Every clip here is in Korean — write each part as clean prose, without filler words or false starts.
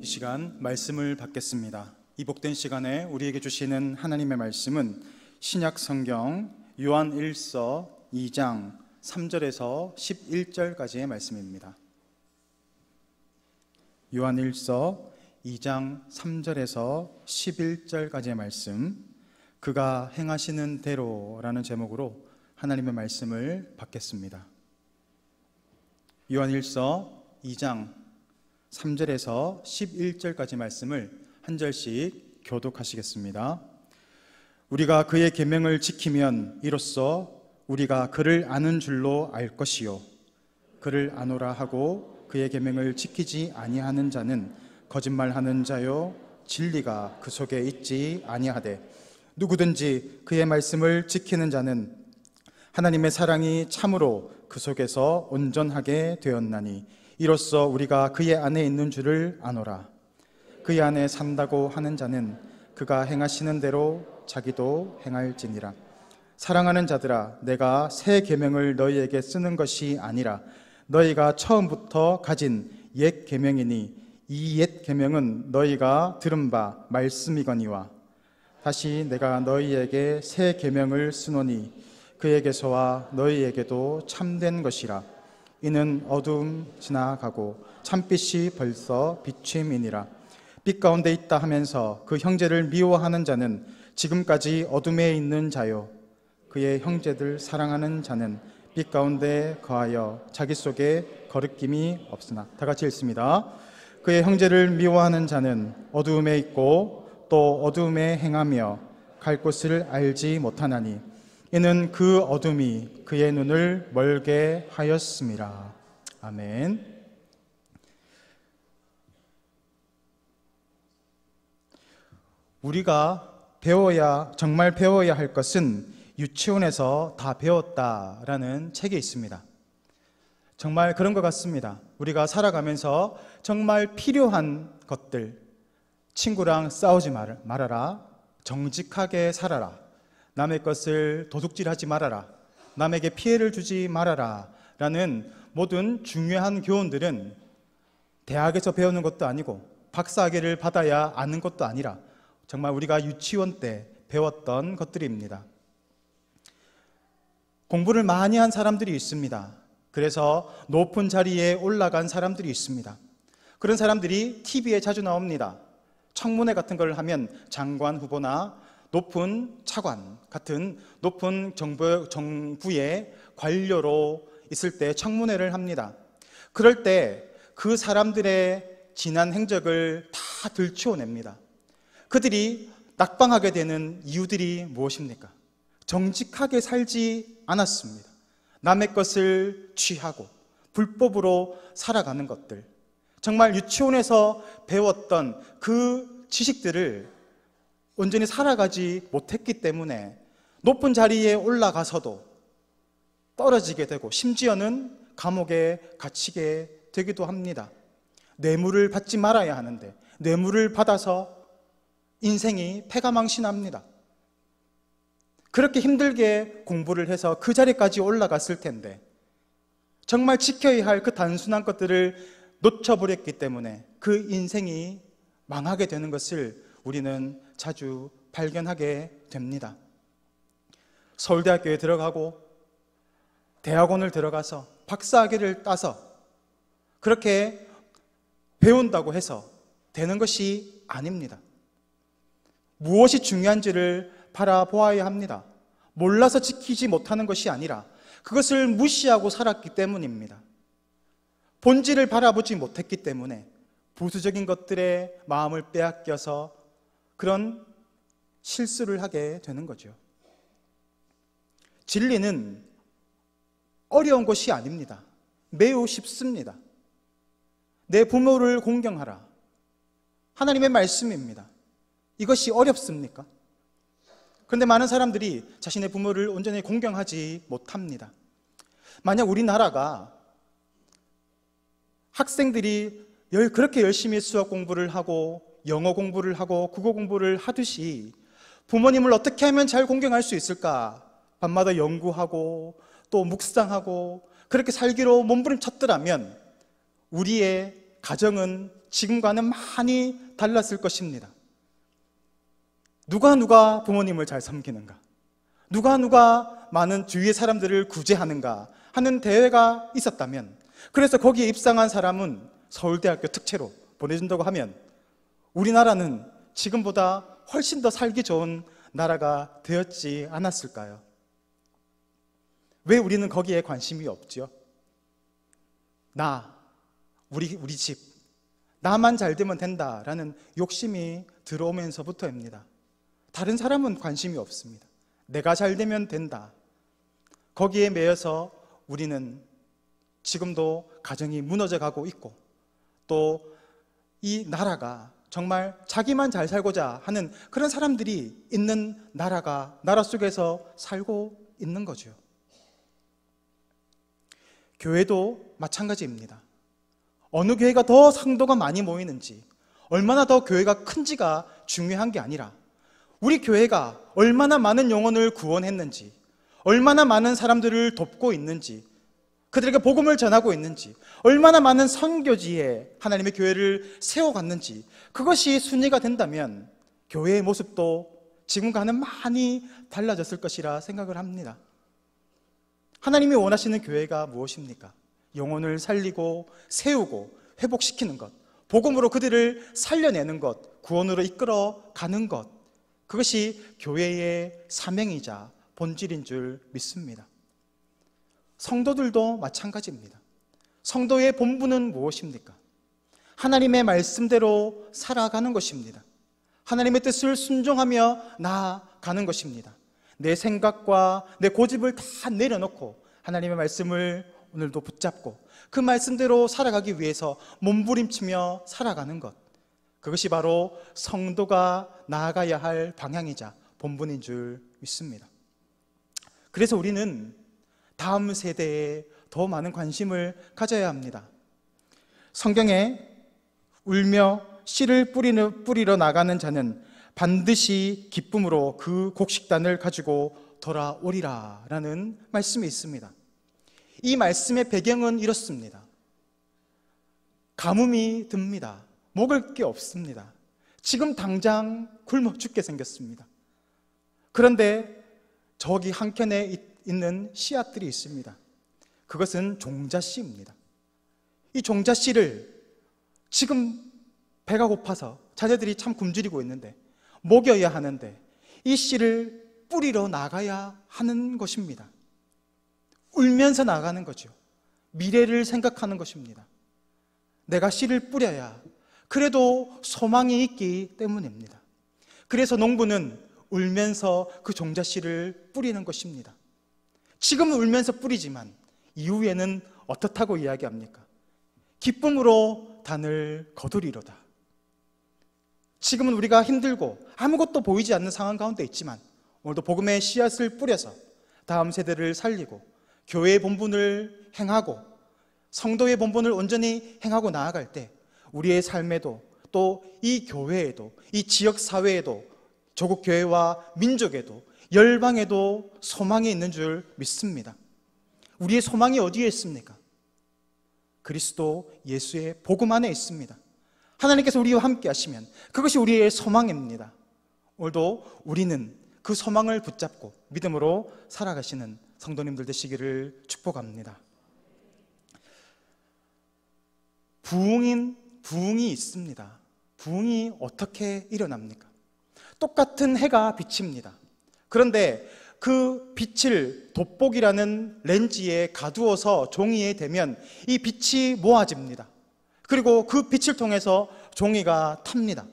시간 말씀을 받겠습니다. 이 복된 시간에 우리에게 주시는 하나님의 말씀은 신약 성경 요한 1서 2장 3절에서 11절까지의 말씀입니다. 요한 1서 2장 3절에서 11절까지의 말씀, 그가 행하시는 대로라는 제목으로 하나님의 말씀을 받겠습니다. 요한 1서 2장 3절에서 11절까지 말씀을 한 절씩 교독하시겠습니다. 우리가 그의 계명을 지키면 이로써 우리가 그를 아는 줄로 알 것이요, 그를 아노라 하고 그의 계명을 지키지 아니하는 자는 거짓말하는 자요, 진리가 그 속에 있지 아니하되 누구든지 그의 말씀을 지키는 자는 하나님의 사랑이 참으로 그 속에서 온전하게 되었나니 이로써 우리가 그의 안에 있는 줄을 아노라. 그의 안에 산다고 하는 자는 그가 행하시는 대로 자기도 행할지니라. 사랑하는 자들아, 내가 새 계명을 너희에게 쓰는 것이 아니라 너희가 처음부터 가진 옛 계명이니 이 옛 계명은 너희가 들은 바 말씀이거니와 다시 내가 너희에게 새 계명을 쓰노니 그에게서와 너희에게도 참된 것이라. 이는 어두움 지나가고 참빛이 벌써 비침이니라. 빛 가운데 있다 하면서 그 형제를 미워하는 자는 지금까지 어둠에 있는 자요, 그의 형제들 사랑하는 자는 빛 가운데 거하여 자기 속에 거르낌이 없으나. 다 같이 읽습니다. 그의 형제를 미워하는 자는 어두움에 있고 또 어두움에 행하며 갈 곳을 알지 못하나니 이는 그 어둠이 그의 눈을 멀게 하였음이라. 아멘. 우리가 정말 배워야 할 것은 유치원에서 다 배웠다라는 책이 있습니다. 정말 그런 것 같습니다. 우리가 살아가면서 정말 필요한 것들, 친구랑 싸우지 말아라, 정직하게 살아라, 남의 것을 도둑질하지 말아라, 남에게 피해를 주지 말아라 라는 모든 중요한 교훈들은 대학에서 배우는 것도 아니고 박사학위를 받아야 아는 것도 아니라 정말 우리가 유치원 때 배웠던 것들입니다. 공부를 많이 한 사람들이 있습니다. 그래서 높은 자리에 올라간 사람들이 있습니다. 그런 사람들이 TV에 자주 나옵니다. 청문회 같은 걸 하면 장관 후보나 높은 차관 같은 높은 정부의 관료로 있을 때 청문회를 합니다. 그럴 때 그 사람들의 지난 행적을 다 들추어냅니다. 그들이 낙방하게 되는 이유들이 무엇입니까? 정직하게 살지 않았습니다. 남의 것을 취하고 불법으로 살아가는 것들, 정말 유치원에서 배웠던 그 지식들을 온전히 살아가지 못했기 때문에 높은 자리에 올라가서도 떨어지게 되고 심지어는 감옥에 갇히게 되기도 합니다. 뇌물을 받지 말아야 하는데 뇌물을 받아서 인생이 패가망신합니다. 그렇게 힘들게 공부를 해서 그 자리까지 올라갔을 텐데 정말 지켜야 할 그 단순한 것들을 놓쳐버렸기 때문에 그 인생이 망하게 되는 것을 우리는 자주 발견하게 됩니다. 서울대학교에 들어가고 대학원을 들어가서 박사학위를 따서 그렇게 배운다고 해서 되는 것이 아닙니다. 무엇이 중요한지를 바라보아야 합니다. 몰라서 지키지 못하는 것이 아니라 그것을 무시하고 살았기 때문입니다. 본질을 바라보지 못했기 때문에 부수적인 것들에 마음을 빼앗겨서 그런 실수를 하게 되는 거죠. 진리는 어려운 것이 아닙니다. 매우 쉽습니다. 내 부모를 공경하라. 하나님의 말씀입니다. 이것이 어렵습니까? 그런데 많은 사람들이 자신의 부모를 온전히 공경하지 못합니다. 만약 우리나라가 학생들이 그렇게 열심히 수학 공부를 하고 영어 공부를 하고 국어 공부를 하듯이 부모님을 어떻게 하면 잘 공경할 수 있을까? 밤마다 연구하고 또 묵상하고 그렇게 살기로 몸부림쳤더라면 우리의 가정은 지금과는 많이 달랐을 것입니다. 누가 부모님을 잘 섬기는가? 누가 많은 주위의 사람들을 구제하는가 하는 대회가 있었다면, 그래서 거기에 입상한 사람은 서울대학교 특채로 보내준다고 하면 우리나라는 지금보다 훨씬 더 살기 좋은 나라가 되었지 않았을까요? 왜 우리는 거기에 관심이 없죠? 우리 집, 나만 잘 되면 된다라는 욕심이 들어오면서부터입니다. 다른 사람은 관심이 없습니다. 내가 잘 되면 된다. 거기에 매여서 우리는 지금도 가정이 무너져 가고 있고, 또 이 나라가 정말 자기만 잘 살고자 하는 그런 사람들이 있는 나라 속에서 살고 있는 거죠. 교회도 마찬가지입니다. 어느 교회가 더 성도가 많이 모이는지, 얼마나 더 교회가 큰지가 중요한 게 아니라 우리 교회가 얼마나 많은 영혼을 구원했는지, 얼마나 많은 사람들을 돕고 있는지, 그들에게 복음을 전하고 있는지, 얼마나 많은 선교지에 하나님의 교회를 세워갔는지, 그것이 순위가 된다면 교회의 모습도 지금과는 많이 달라졌을 것이라 생각을 합니다. 하나님이 원하시는 교회가 무엇입니까? 영혼을 살리고 세우고 회복시키는 것, 복음으로 그들을 살려내는 것, 구원으로 이끌어 가는 것, 그것이 교회의 사명이자 본질인 줄 믿습니다. 성도들도 마찬가지입니다. 성도의 본분은 무엇입니까? 하나님의 말씀대로 살아가는 것입니다. 하나님의 뜻을 순종하며 나아가는 것입니다. 내 생각과 내 고집을 다 내려놓고 하나님의 말씀을 오늘도 붙잡고 그 말씀대로 살아가기 위해서 몸부림치며 살아가는 것, 그것이 바로 성도가 나아가야 할 방향이자 본분인 줄 믿습니다. 그래서 우리는 다음 세대에 더 많은 관심을 가져야 합니다. 성경에 울며 씨를 뿌리러 나가는 자는 반드시 기쁨으로 그 곡식단을 가지고 돌아오리라 라는 말씀이 있습니다. 이 말씀의 배경은 이렇습니다. 가뭄이 듭니다. 먹을 게 없습니다. 지금 당장 굶어 죽게 생겼습니다. 그런데 저기 한켠에 있는 씨앗들이 있습니다. 그것은 종자씨입니다. 이 종자씨를 지금 배가 고파서 자녀들이 참 굶주리고 있는데 먹여야 하는데 이 씨를 뿌리러 나가야 하는 것입니다. 울면서 나가는 거죠. 미래를 생각하는 것입니다. 내가 씨를 뿌려야 그래도 소망이 있기 때문입니다. 그래서 농부는 울면서 그 종자씨를 뿌리는 것입니다. 지금은 울면서 뿌리지만 이후에는 어떻다고 이야기합니까? 기쁨으로 단을 거두리로다. 지금은 우리가 힘들고 아무것도 보이지 않는 상황 가운데 있지만 오늘도 복음의 씨앗을 뿌려서 다음 세대를 살리고 교회의 본분을 행하고 성도의 본분을 온전히 행하고 나아갈 때 우리의 삶에도 또 이 교회에도 이 지역 사회에도 조국 교회와 민족에도 열방에도 소망이 있는 줄 믿습니다. 우리의 소망이 어디에 있습니까? 그리스도 예수의 복음 안에 있습니다. 하나님께서 우리와 함께 하시면 그것이 우리의 소망입니다. 오늘도 우리는 그 소망을 붙잡고 믿음으로 살아가시는 성도님들 되시기를 축복합니다. 부흥이 있습니다. 부흥이 어떻게 일어납니까? 똑같은 해가 비칩니다. 그런데 그 빛을 돋보기라는 렌즈에 가두어서 종이에 대면 이 빛이 모아집니다. 그리고 그 빛을 통해서 종이가 탑니다.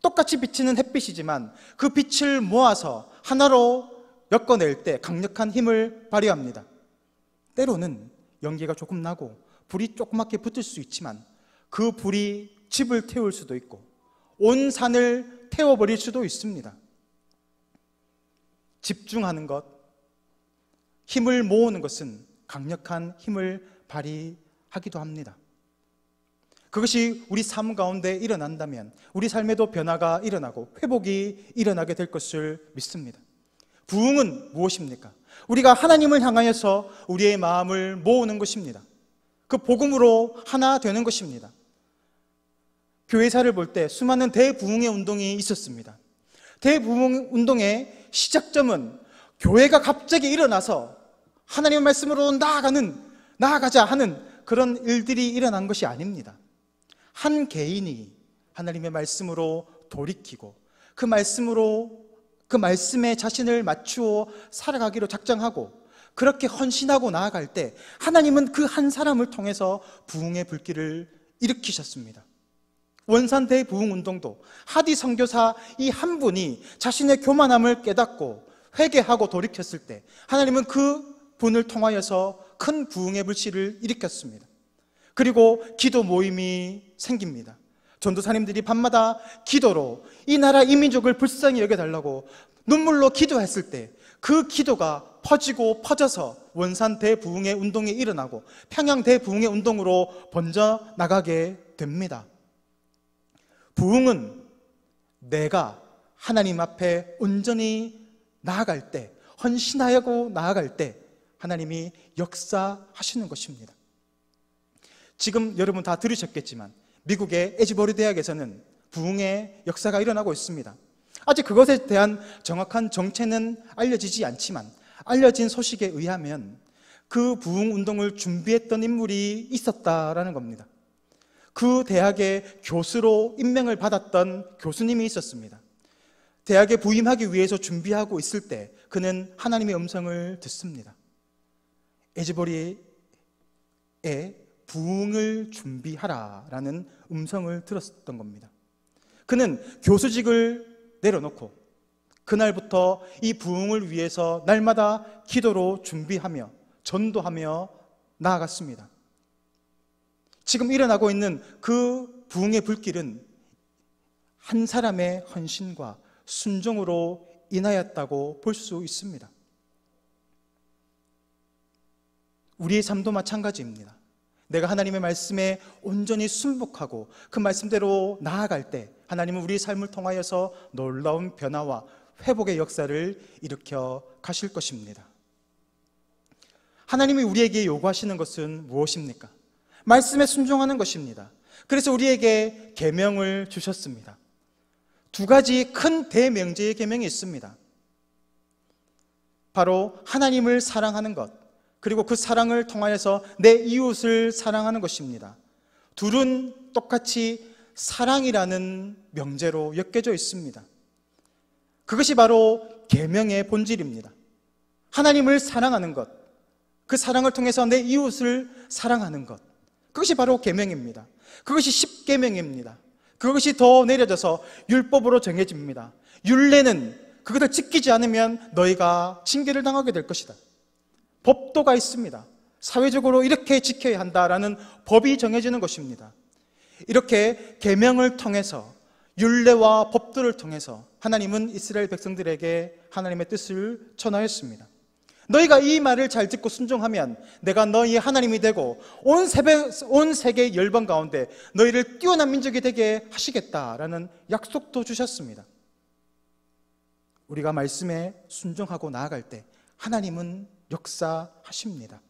똑같이 비치는 햇빛이지만 그 빛을 모아서 하나로 엮어낼 때 강력한 힘을 발휘합니다. 때로는 연기가 조금 나고 불이 조그맣게 붙을 수 있지만 그 불이 집을 태울 수도 있고 온 산을 태워버릴 수도 있습니다. 집중하는 것, 힘을 모으는 것은 강력한 힘을 발휘하기도 합니다. 그것이 우리 삶 가운데 일어난다면 우리 삶에도 변화가 일어나고 회복이 일어나게 될 것을 믿습니다. 부흥은 무엇입니까? 우리가 하나님을 향하여서 우리의 마음을 모으는 것입니다. 그 복음으로 하나 되는 것입니다. 교회사를 볼 때 수많은 대부흥의 운동이 있었습니다. 대부흥 운동의 시작점은 교회가 갑자기 일어나서 하나님의 말씀으로 나아가자 하는 그런 일들이 일어난 것이 아닙니다. 한 개인이 하나님의 말씀으로 돌이키고 그 말씀에 자신을 맞추어 살아가기로 작정하고 그렇게 헌신하고 나아갈 때 하나님은 그 한 사람을 통해서 부흥의 불길을 일으키셨습니다. 원산 대부흥 운동도 하디 선교사 이 한 분이 자신의 교만함을 깨닫고 회개하고 돌이켰을 때 하나님은 그 분을 통하여서 큰 부흥의 불씨를 일으켰습니다. 그리고 기도 모임이 생깁니다. 전도사님들이 밤마다 기도로 이 나라 이 민족을 불쌍히 여겨달라고 눈물로 기도했을 때 그 기도가 퍼지고 퍼져서 원산 대부흥의 운동이 일어나고 평양 대부흥의 운동으로 번져 나가게 됩니다. 부흥은 내가 하나님 앞에 온전히 나아갈 때, 헌신하고 나아갈 때 하나님이 역사하시는 것입니다. 지금 여러분 다 들으셨겠지만 미국의 에지버리 대학에서는 부흥의 역사가 일어나고 있습니다. 아직 그것에 대한 정확한 정체는 알려지지 않지만 알려진 소식에 의하면 그 부흥 운동을 준비했던 인물이 있었다라는 겁니다. 그 대학의 교수로 임명을 받았던 교수님이 있었습니다. 대학에 부임하기 위해서 준비하고 있을 때 그는 하나님의 음성을 듣습니다. 에지버리에 부흥을 준비하라라는 음성을 들었던 겁니다. 그는 교수직을 내려놓고 그날부터 이 부흥을 위해서 날마다 기도로 준비하며 전도하며 나아갔습니다. 지금 일어나고 있는 그 부흥의 불길은 한 사람의 헌신과 순종으로 인하였다고 볼 수 있습니다. 우리의 삶도 마찬가지입니다. 내가 하나님의 말씀에 온전히 순복하고 그 말씀대로 나아갈 때 하나님은 우리의 삶을 통하여서 놀라운 변화와 회복의 역사를 일으켜 가실 것입니다. 하나님이 우리에게 요구하시는 것은 무엇입니까? 말씀에 순종하는 것입니다. 그래서 우리에게 계명을 주셨습니다. 두 가지 큰 대명제의 계명이 있습니다. 바로 하나님을 사랑하는 것, 그리고 그 사랑을 통하여서 내 이웃을 사랑하는 것입니다. 둘은 똑같이 사랑이라는 명제로 엮여져 있습니다. 그것이 바로 계명의 본질입니다. 하나님을 사랑하는 것, 그 사랑을 통해서 내 이웃을 사랑하는 것, 그것이 바로 계명입니다. 그것이 십계명입니다. 그것이 더 내려져서 율법으로 정해집니다. 율례는 그것을 지키지 않으면 너희가 징계를 당하게 될 것이다. 법도가 있습니다. 사회적으로 이렇게 지켜야 한다라는 법이 정해지는 것입니다. 이렇게 계명을 통해서 율례와 법도를 통해서 하나님은 이스라엘 백성들에게 하나님의 뜻을 전하였습니다. 너희가 이 말을 잘 듣고 순종하면 내가 너희의 하나님이 되고 온 세계 열방 가운데 너희를 뛰어난 민족이 되게 하시겠다라는 약속도 주셨습니다. 우리가 말씀에 순종하고 나아갈 때 하나님은 역사하십니다.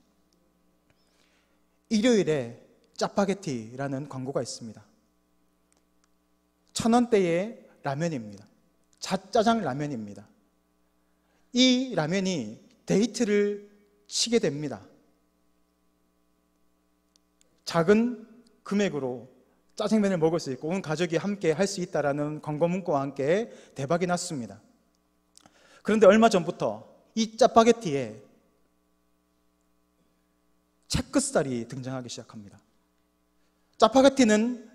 일요일에 짜파게티라는 광고가 있습니다. 1,000원대의 라면입니다. 짜장 라면입니다. 이 라면이 데이트를 치게 됩니다. 작은 금액으로 짜장면을 먹을 수 있고 온 가족이 함께 할 수 있다라는 광고 문구와 함께 대박이 났습니다. 그런데 얼마 전부터 이 짜파게티에 체크살이 등장하기 시작합니다. 짜파게티는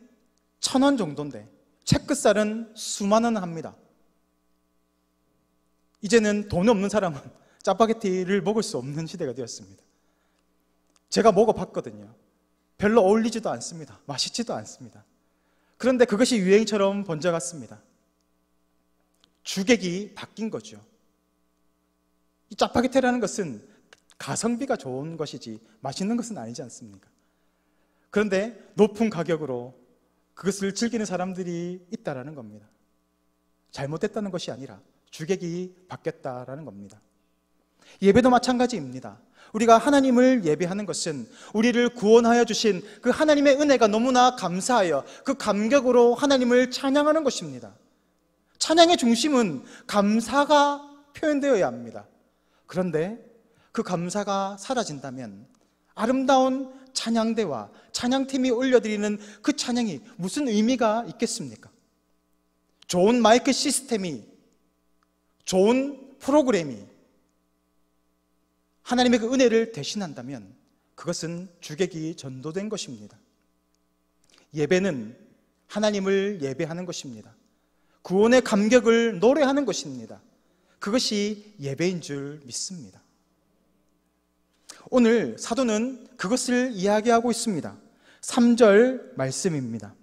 1,000원 정도인데 체크살은 수만 원 합니다. 이제는 돈 없는 사람은 짜파게티를 먹을 수 없는 시대가 되었습니다. 제가 먹어봤거든요. 별로 어울리지도 않습니다. 맛있지도 않습니다. 그런데 그것이 유행처럼 번져갔습니다. 주객이 바뀐 거죠. 이 짜파게티라는 것은 가성비가 좋은 것이지 맛있는 것은 아니지 않습니까? 그런데 높은 가격으로 그것을 즐기는 사람들이 있다라는 겁니다. 잘못됐다는 것이 아니라 주객이 바뀌었다라는 겁니다. 예배도 마찬가지입니다. 우리가 하나님을 예배하는 것은 우리를 구원하여 주신 그 하나님의 은혜가 너무나 감사하여 그 감격으로 하나님을 찬양하는 것입니다. 찬양의 중심은 감사가 표현되어야 합니다. 그런데 그 감사가 사라진다면 아름다운 찬양대와 찬양팀이 올려드리는 그 찬양이 무슨 의미가 있겠습니까? 좋은 마이크 시스템이, 좋은 프로그램이 하나님의 그 은혜를 대신한다면 그것은 주객이 전도된 것입니다. 예배는 하나님을 예배하는 것입니다. 구원의 감격을 노래하는 것입니다. 그것이 예배인 줄 믿습니다. 오늘 사도는 그것을 이야기하고 있습니다. 3절 말씀입니다.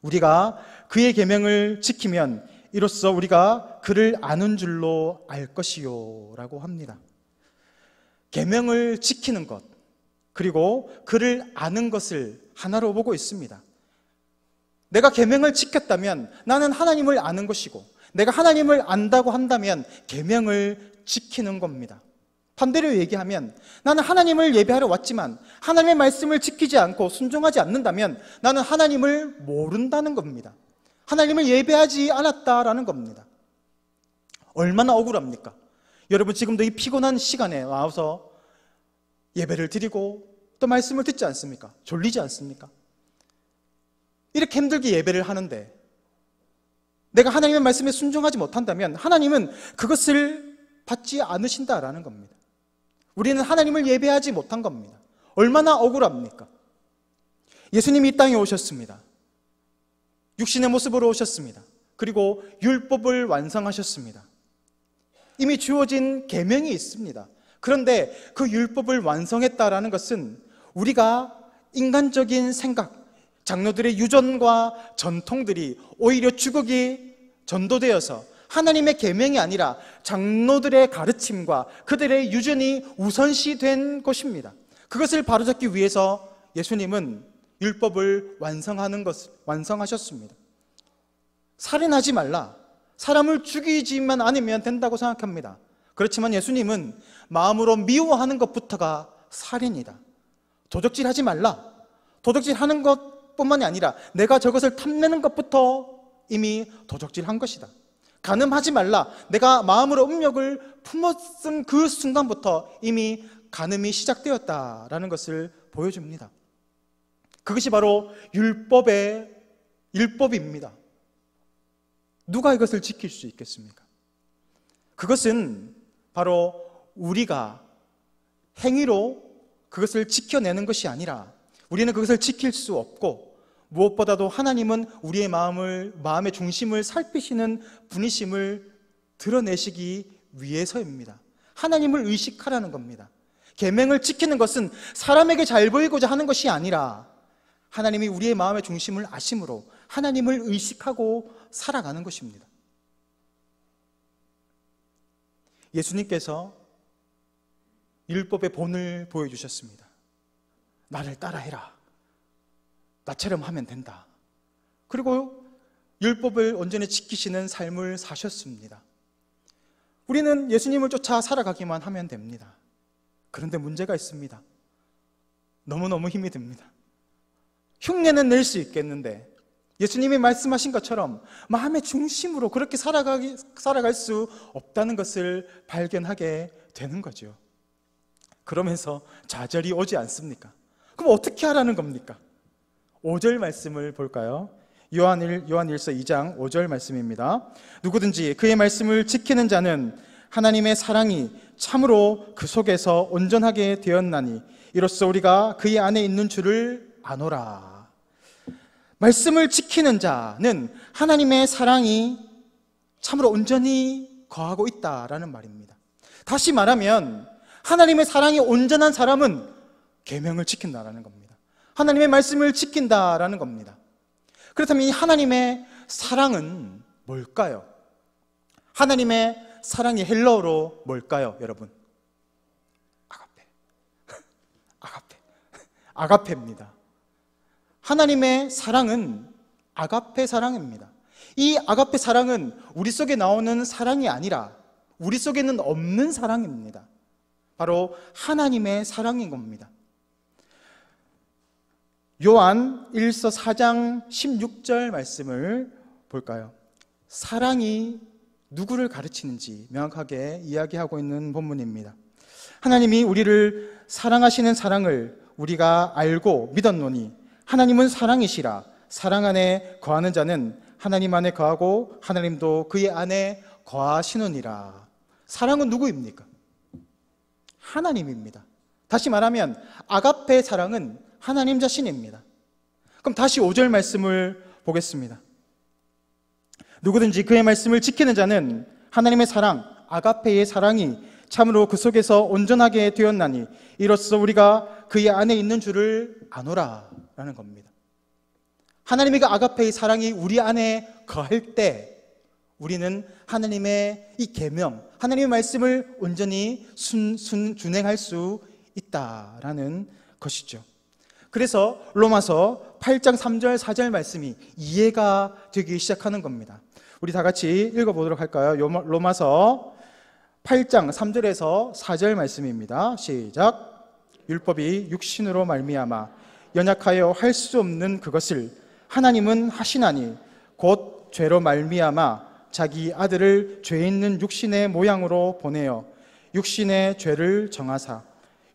우리가 그의 계명을 지키면 이로써 우리가 그를 아는 줄로 알 것이요 라고 합니다. 계명을 지키는 것, 그리고 그를 아는 것을 하나로 보고 있습니다. 내가 계명을 지켰다면 나는 하나님을 아는 것이고, 내가 하나님을 안다고 한다면 계명을 지키는 겁니다. 반대로 얘기하면 나는 하나님을 예배하러 왔지만 하나님의 말씀을 지키지 않고 순종하지 않는다면 나는 하나님을 모른다는 겁니다. 하나님을 예배하지 않았다라는 겁니다. 얼마나 억울합니까? 여러분 지금도 이 피곤한 시간에 와서 예배를 드리고 또 말씀을 듣지 않습니까? 졸리지 않습니까? 이렇게 힘들게 예배를 하는데 내가 하나님의 말씀에 순종하지 못한다면 하나님은 그것을 받지 않으신다라는 겁니다. 우리는 하나님을 예배하지 못한 겁니다. 얼마나 억울합니까? 예수님이 이 땅에 오셨습니다. 육신의 모습으로 오셨습니다. 그리고 율법을 완성하셨습니다. 이미 주어진 계명이 있습니다. 그런데 그 율법을 완성했다라는 것은 우리가 인간적인 생각, 장로들의 유전과 전통들이 오히려 주걱이 전도되어서 하나님의 계명이 아니라 장로들의 가르침과 그들의 유전이 우선시된 것입니다. 그것을 바로잡기 위해서 예수님은 율법을 완성하셨습니다. 살인하지 말라, 사람을 죽이지만 않으면 된다고 생각합니다. 그렇지만 예수님은 마음으로 미워하는 것부터가 살인이다. 도적질하지 말라, 도적질하는 것뿐만이 아니라 내가 저것을 탐내는 것부터 이미 도적질한 것이다. 간음하지 말라, 내가 마음으로 음욕을 품었은 그 순간부터 이미 간음이 시작되었다라는 것을 보여줍니다. 그것이 바로 율법입니다. 누가 이것을 지킬 수 있겠습니까? 그것은 바로 우리가 행위로 그것을 지켜내는 것이 아니라 우리는 그것을 지킬 수 없고, 무엇보다도 하나님은 우리의 마음의 중심을 살피시는 분이심을 드러내시기 위해서입니다. 하나님을 의식하라는 겁니다. 계명을 지키는 것은 사람에게 잘 보이고자 하는 것이 아니라 하나님이 우리의 마음의 중심을 아심으로 하나님을 의식하고 살아가는 것입니다. 예수님께서 율법의 본을 보여주셨습니다. 나를 따라해라, 나처럼 하면 된다. 그리고 율법을 온전히 지키시는 삶을 사셨습니다. 우리는 예수님을 쫓아 살아가기만 하면 됩니다. 그런데 문제가 있습니다. 너무너무 힘이 듭니다. 흉내는 낼 수 있겠는데 예수님이 말씀하신 것처럼 마음의 중심으로 그렇게 살아갈 수 없다는 것을 발견하게 되는 거죠. 그러면서 좌절이 오지 않습니까? 그럼 어떻게 하라는 겁니까? 5절 말씀을 볼까요? 요한일서 2장 5절 말씀입니다. 누구든지 그의 말씀을 지키는 자는 하나님의 사랑이 참으로 그 속에서 온전하게 되었나니 이로써 우리가 그의 안에 있는 줄을 아노라. 말씀을 지키는 자는 하나님의 사랑이 참으로 온전히 거하고 있다라는 말입니다. 다시 말하면 하나님의 사랑이 온전한 사람은 계명을 지킨다라는 겁니다. 하나님의 말씀을 지킨다라는 겁니다. 그렇다면 이 하나님의 사랑은 뭘까요? 하나님의 사랑이 헬라어로 뭘까요, 여러분? 아가페입니다. 하나님의 사랑은 아가페 사랑입니다. 이 아가페 사랑은 우리 속에 나오는 사랑이 아니라 우리 속에는 없는 사랑입니다. 바로 하나님의 사랑인 겁니다. 요한 1서 4장 16절 말씀을 볼까요? 사랑이 누구를 가르치는지 명확하게 이야기하고 있는 본문입니다. 하나님이 우리를 사랑하시는 사랑을 우리가 알고 믿었노니 하나님은 사랑이시라. 사랑 안에 거하는 자는 하나님 안에 거하고 하나님도 그의 안에 거하시느니라. 사랑은 누구입니까? 하나님입니다. 다시 말하면 아가페 사랑은 하나님 자신입니다. 그럼 다시 5절 말씀을 보겠습니다. 누구든지 그의 말씀을 지키는 자는 하나님의 사랑, 아가페의 사랑이 참으로 그 속에서 온전하게 되었나니 이로써 우리가 그의 안에 있는 줄을 아노라 라는 겁니다. 하나님의 그 아가페의 사랑이 우리 안에 거할 때 우리는 하나님의 이 계명, 하나님의 말씀을 온전히 준행할 수 있다라는 것이죠. 그래서 로마서 8장 3절 4절 말씀이 이해가 되기 시작하는 겁니다. 우리 다 같이 읽어보도록 할까요? 로마서 8장 3절에서 4절 말씀입니다. 시작. 율법이 육신으로 말미암아 연약하여 할 수 없는 그것을 하나님은 하시나니 곧 죄로 말미암아 자기 아들을 죄 있는 육신의 모양으로 보내어 육신의 죄를 정하사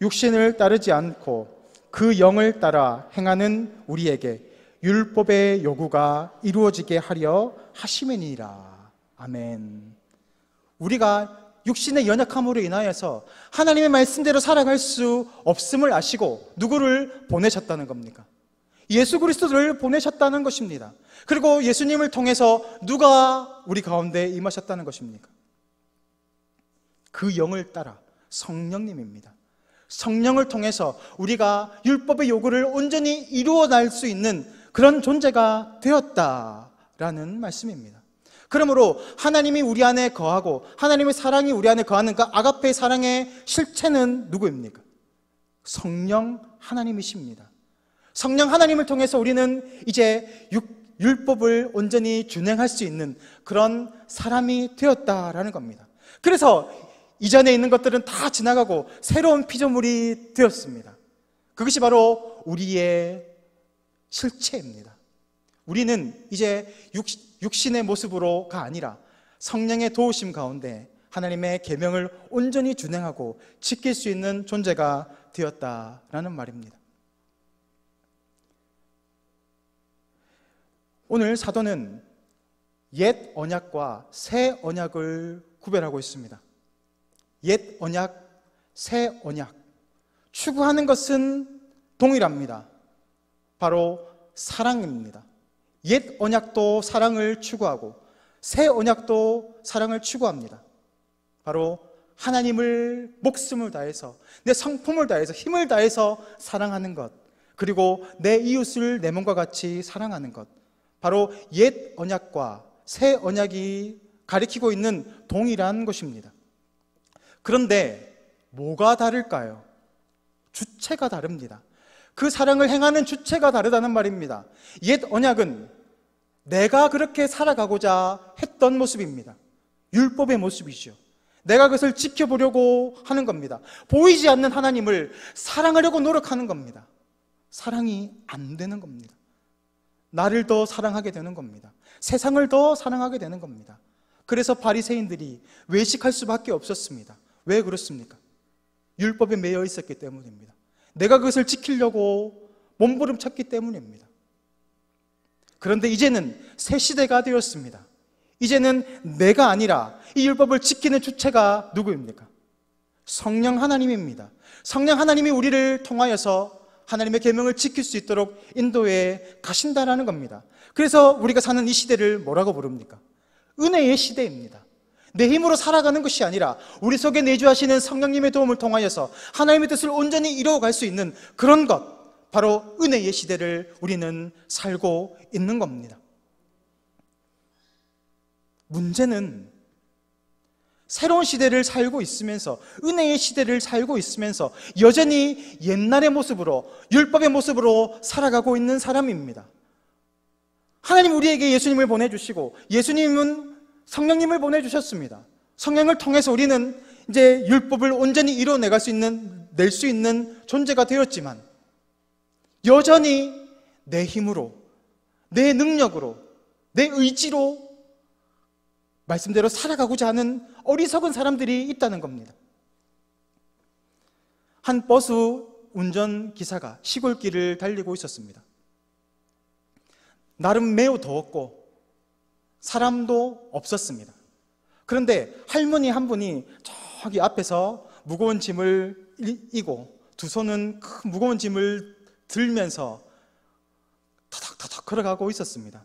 육신을 따르지 않고 그 영을 따라 행하는 우리에게 율법의 요구가 이루어지게 하려 하심이니라. 아멘. 우리가 육신의 연약함으로 인하여서 하나님의 말씀대로 살아갈 수 없음을 아시고 누구를 보내셨다는 겁니까? 예수 그리스도를 보내셨다는 것입니다. 그리고 예수님을 통해서 누가 우리 가운데 임하셨다는 것입니까? 그 영을 따라 성령님입니다. 성령을 통해서 우리가 율법의 요구를 온전히 이루어낼 수 있는 그런 존재가 되었다라는 말씀입니다. 그러므로 하나님이 우리 안에 거하고 하나님의 사랑이 우리 안에 거하는 그 아가페의 사랑의 실체는 누구입니까? 성령 하나님이십니다. 성령 하나님을 통해서 우리는 이제 율법을 온전히 준행할 수 있는 그런 사람이 되었다라는 겁니다. 그래서 이전에 있는 것들은 다 지나가고 새로운 피조물이 되었습니다. 그것이 바로 우리의 실체입니다. 우리는 이제 육신의 모습으로가 아니라 성령의 도우심 가운데 하나님의 계명을 온전히 준행하고 지킬 수 있는 존재가 되었다라는 말입니다. 오늘 사도는 옛 언약과 새 언약을 구별하고 있습니다. 옛 언약, 새 언약. 추구하는 것은 동일합니다. 바로 사랑입니다. 옛 언약도 사랑을 추구하고 새 언약도 사랑을 추구합니다. 바로 하나님을 목숨을 다해서 내 성품을 다해서 힘을 다해서 사랑하는 것, 그리고 내 이웃을 내 몸과 같이 사랑하는 것, 바로 옛 언약과 새 언약이 가리키고 있는 동일한 것입니다. 그런데 뭐가 다를까요? 주체가 다릅니다. 그 사랑을 행하는 주체가 다르다는 말입니다. 옛 언약은 내가 그렇게 살아가고자 했던 모습입니다. 율법의 모습이죠. 내가 그것을 지켜보려고 하는 겁니다. 보이지 않는 하나님을 사랑하려고 노력하는 겁니다. 사랑이 안 되는 겁니다. 나를 더 사랑하게 되는 겁니다. 세상을 더 사랑하게 되는 겁니다. 그래서 바리새인들이 외식할 수밖에 없었습니다. 왜 그렇습니까? 율법에 매여 있었기 때문입니다. 내가 그것을 지키려고 몸부림쳤기 때문입니다. 그런데 이제는 새 시대가 되었습니다. 이제는 내가 아니라 이 율법을 지키는 주체가 누구입니까? 성령 하나님입니다. 성령 하나님이 우리를 통하여서 하나님의 계명을 지킬 수 있도록 인도해 가신다라는 겁니다. 그래서 우리가 사는 이 시대를 뭐라고 부릅니까? 은혜의 시대입니다. 내 힘으로 살아가는 것이 아니라 우리 속에 내주하시는 성령님의 도움을 통하여서 하나님의 뜻을 온전히 이루어갈 수 있는 그런 것, 바로 은혜의 시대를 우리는 살고 있는 겁니다. 문제는 새로운 시대를 살고 있으면서, 은혜의 시대를 살고 있으면서 여전히 옛날의 모습으로, 율법의 모습으로 살아가고 있는 사람입니다. 하나님 우리에게 예수님을 보내주시고 예수님은 성령님을 보내주셨습니다. 성령을 통해서 우리는 이제 율법을 온전히 이뤄낼 수 있는 존재가 되었지만 여전히 내 힘으로, 내 능력으로, 내 의지로 말씀대로 살아가고자 하는 어리석은 사람들이 있다는 겁니다. 한 버스 운전기사가 시골길을 달리고 있었습니다. 나름 매우 더웠고 사람도 없었습니다. 그런데 할머니 한 분이 저기 앞에서 무거운 짐을 이고 두 손은 큰 무거운 짐을 들면서 터덕터덕 걸어가고 있었습니다.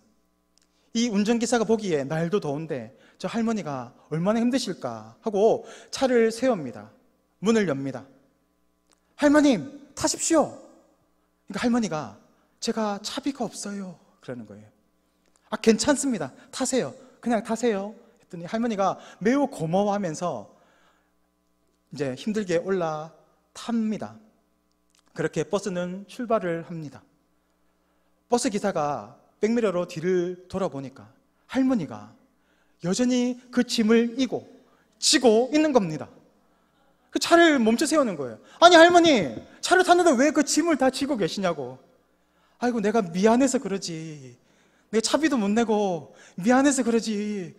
이 운전기사가 보기에 날도 더운데 저 할머니가 얼마나 힘드실까 하고 차를 세웁니다. 문을 엽니다. 할머님, 타십시오. 그러니까 할머니가 제가 차비가 없어요 그러는 거예요. 아, 괜찮습니다. 타세요. 그냥 타세요. 했더니 할머니가 매우 고마워하면서 이제 힘들게 올라탑니다. 그렇게 버스는 출발을 합니다. 버스 기사가 백미러로 뒤를 돌아보니까 할머니가 여전히 그 짐을 지고 있는 겁니다. 그 차를 멈춰 세우는 거예요. 아니 할머니, 차를 탔는데 왜 그 짐을 다 지고 계시냐고. 아이고, 내가 미안해서 그러지. 내가 차비도 못 내고 미안해서 그러지.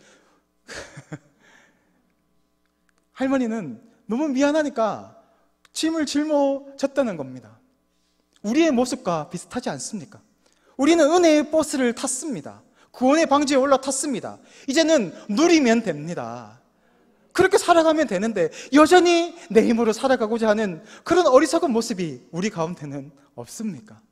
할머니는 너무 미안하니까 짐을 짊어졌다는 겁니다. 우리의 모습과 비슷하지 않습니까? 우리는 은혜의 버스를 탔습니다. 구원의 방지에 올라탔습니다. 이제는 누리면 됩니다. 그렇게 살아가면 되는데 여전히 내 힘으로 살아가고자 하는 그런 어리석은 모습이 우리 가운데는 없습니까?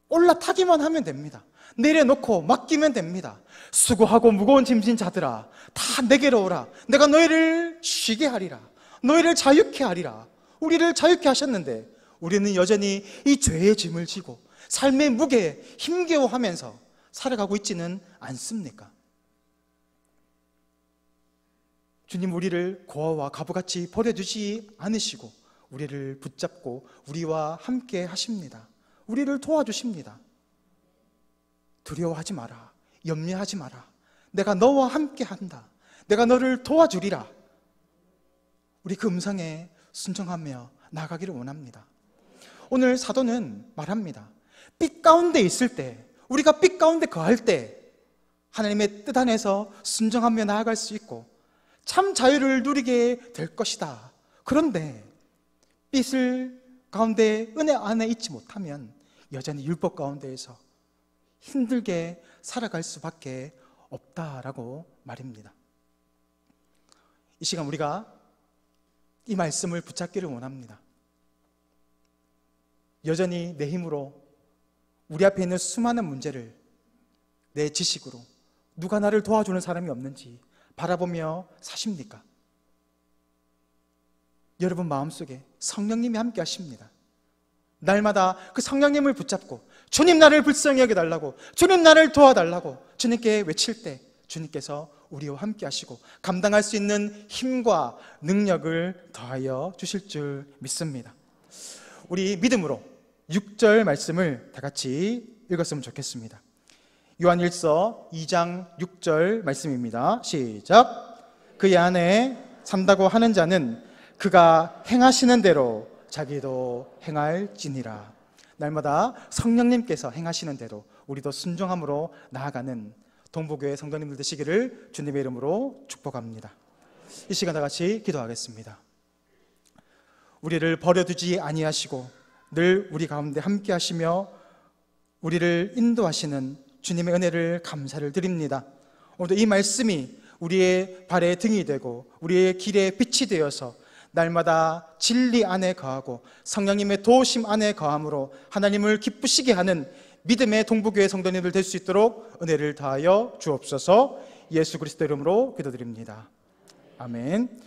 올라타기만 하면 됩니다. 내려놓고 맡기면 됩니다. 수고하고 무거운 짐진 자들아, 다 내게로 오라. 내가 너희를 쉬게 하리라. 너희를 자유케 하리라. 우리를 자유케 하셨는데 우리는 여전히 이 죄의 짐을 지고 삶의 무게에 힘겨워하면서 살아가고 있지는 않습니까? 주님, 우리를 고아와 가부같이 버려두지 않으시고 우리를 붙잡고 우리와 함께 하십니다. 우리를 도와주십니다. 두려워하지 마라. 염려하지 마라. 내가 너와 함께 한다. 내가 너를 도와주리라. 우리 그 음성에 순종하며 나가기를 원합니다. 오늘 사도는 말합니다. 빛 가운데 있을 때, 우리가 빛 가운데 거할 때 하나님의 뜻 안에서 순종하며 나아갈 수 있고 참 자유를 누리게 될 것이다. 그런데 빛을 가운데 은혜 안에 있지 못하면 여전히 율법 가운데에서 힘들게 살아갈 수밖에 없다라고 말입니다. 이 시간 우리가 이 말씀을 붙잡기를 원합니다. 여전히 내 힘으로 우리 앞에 있는 수많은 문제를 내 지식으로 누가 나를 도와주는 사람이 없는지 바라보며 사십니까? 여러분 마음속에 성령님이 함께 하십니다. 날마다 그 성령님을 붙잡고 주님 나를 불쌍히 여겨달라고, 주님 나를 도와달라고 주님께 외칠 때 주님께서 우리와 함께 하시고 감당할 수 있는 힘과 능력을 더하여 주실 줄 믿습니다. 우리 믿음으로 6절 말씀을 다 같이 읽었으면 좋겠습니다. 요한일서 2장 6절 말씀입니다. 시작. 그의 안에 산다고 하는 자는 그가 행하시는 대로 자기도 행할지니라. 날마다 성령님께서 행하시는 대로 우리도 순종함으로 나아가는 동부교회 성도님들 되시기를 주님의 이름으로 축복합니다. 이 시간 다 같이 기도하겠습니다. 우리를 버려두지 아니하시고 늘 우리 가운데 함께 하시며 우리를 인도하시는 주님의 은혜를 감사를 드립니다. 오늘도 이 말씀이 우리의 발의 등이 되고 우리의 길의 빛이 되어서 날마다 진리 안에 거하고 성령님의 도우심 안에 거함으로 하나님을 기쁘시게 하는 믿음의 동부교회 성도님들 될 수 있도록 은혜를 다하여 주옵소서. 예수 그리스도 이름으로 기도드립니다. 아멘.